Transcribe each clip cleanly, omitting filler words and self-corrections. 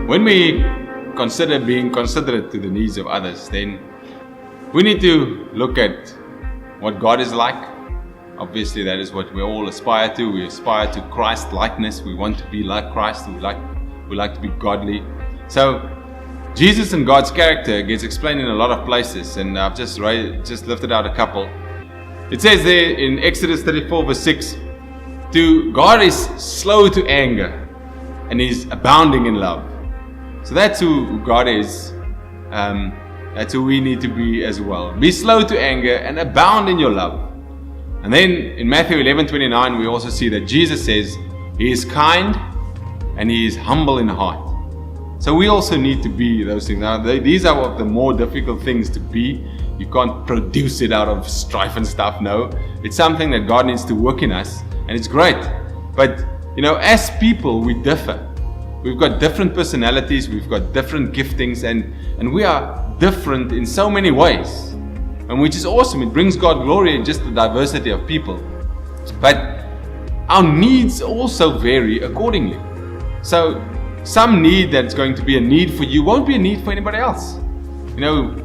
When we consider being considerate to the needs of others, then we need to look at what God is like. Obviously, that is what we all aspire to. We aspire to Christ likeness. We want to be like Christ. We like to be godly. So Jesus and God's character gets explained in a lot of places, and I've just lifted out a couple. It says there in Exodus 34 verse 6, God is slow to anger and He's abounding in love. So that's who God is. That's who we need to be as well. Be slow to anger and abound in your love. And then in Matthew 11:29 we also see that Jesus says He is kind and He is humble in heart. So we also need to be those things. Now these are the more difficult things to be. You can't produce it out of strife and stuff. No, it's something that God needs to work in us, and it's great. But as people we differ. We've got different personalities, we've got different giftings, and we are different in so many ways. And which is awesome. It brings God glory in just the diversity of people. But our needs also vary accordingly. So some need that's going to be a need for you won't be a need for anybody else.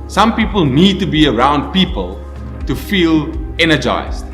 Some people need to be around people to feel energized.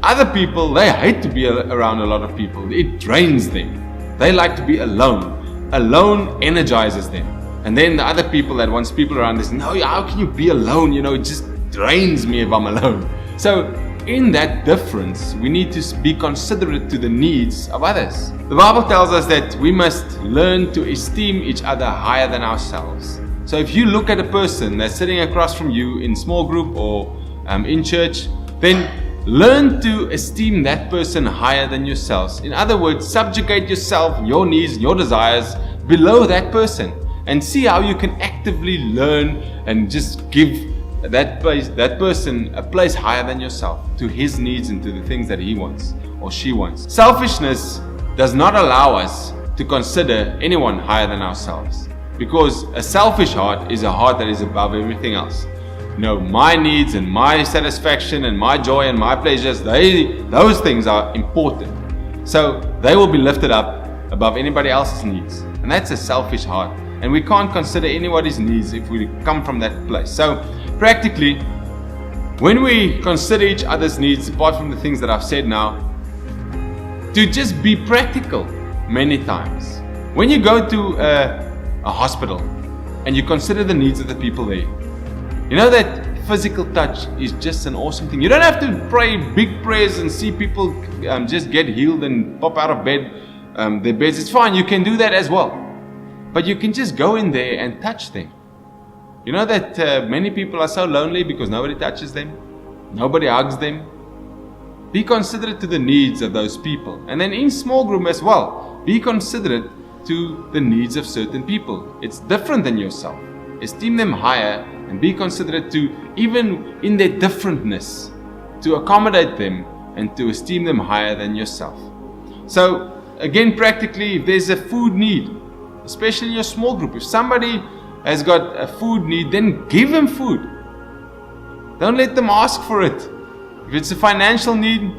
Other people, they hate to be around a lot of people. It drains them. They like to be alone. Alone energizes them. And then the other people that wants people around, they say, no, how can you be alone? It just drains me if I'm alone. So in that difference, we need to be considerate to the needs of others. The Bible tells us that we must learn to esteem each other higher than ourselves. So if you look at a person that's sitting across from you in small group or in church, then learn to esteem that person higher than yourselves. In other words, subjugate yourself, your needs, your desires below that person, and see how you can actively learn and just give that person a place higher than yourself, to his needs and to the things that he wants or she wants. Selfishness does not allow us to consider anyone higher than ourselves, because a selfish heart is a heart that is above everything else. My needs and my satisfaction and my joy and my pleasures, those things are important. So they will be lifted up above anybody else's needs. And that's a selfish heart. And we can't consider anybody's needs if we come from that place. So practically, when we consider each other's needs, apart from the things that I've said now, to just be practical many times. When you go to a hospital and you consider the needs of the people there, that physical touch is just an awesome thing. You don't have to pray big prayers and see people just get healed and pop out of bed, their beds. It's fine, you can do that as well. But you can just go in there and touch them. That many people are so lonely because nobody touches them, nobody hugs them. Be considerate to the needs of those people. And then in small group as well, be considerate to the needs of certain people. It's different than yourself. Esteem them higher and be considerate to, even in their differentness, to accommodate them and to esteem them higher than yourself. So again, practically, if there's a food need, especially in your small group, if somebody has got a food need, then give them food. Don't let them ask for it. If it's a financial need,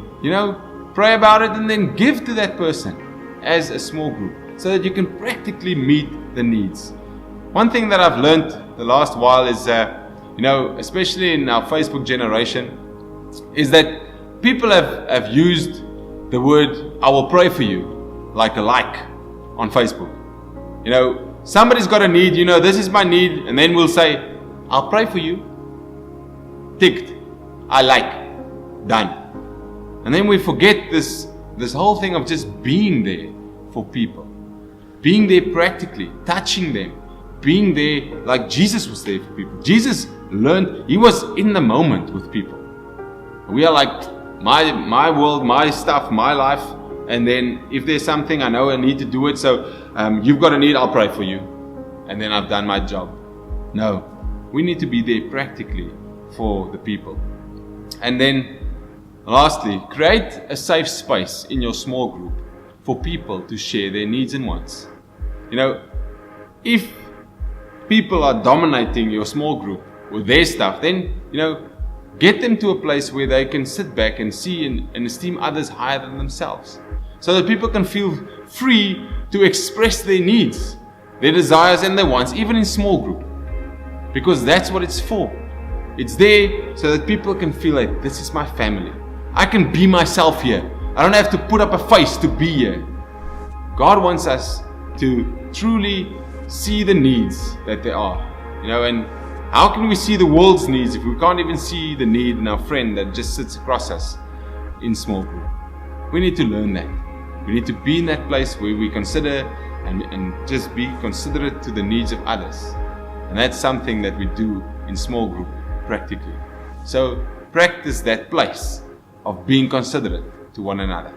pray about it and then give to that person as a small group, so that you can practically meet the needs. One thing that I've learned the last while is, especially in our Facebook generation, is that people have used the word, I will pray for you, like a like on Facebook. Somebody's got a need, this is my need, and then we'll say, I'll pray for you. Ticked. I like. Done. And then we forget this whole thing of just being there for people. Being there practically, touching them. Being there like Jesus was there for people. Jesus learned, He was in the moment with people. We are like, my world, my stuff, my life. And then if there's something, I know I need to do it. So you've got a need, I'll pray for you. And then I've done my job. No, we need to be there practically for the people. And then lastly, create a safe space in your small group for people to share their needs and wants. If people are dominating your small group with their stuff, then, get them to a place where they can sit back and see and esteem others higher than themselves. So that people can feel free to express their needs. their desires and their wants, even in small group. Because that's what it's for. It's there so that people can feel like, this is my family. I can be myself here. I don't have to put up a face to be here. God wants us to truly see the needs that there are. And how can we see the world's needs if we can't even see the need in our friend that just sits across us in small group? We need to learn that. We need to be in that place where we consider and just be considerate to the needs of others. And that's something that we do in small group practically. So practice that place of being considerate to one another.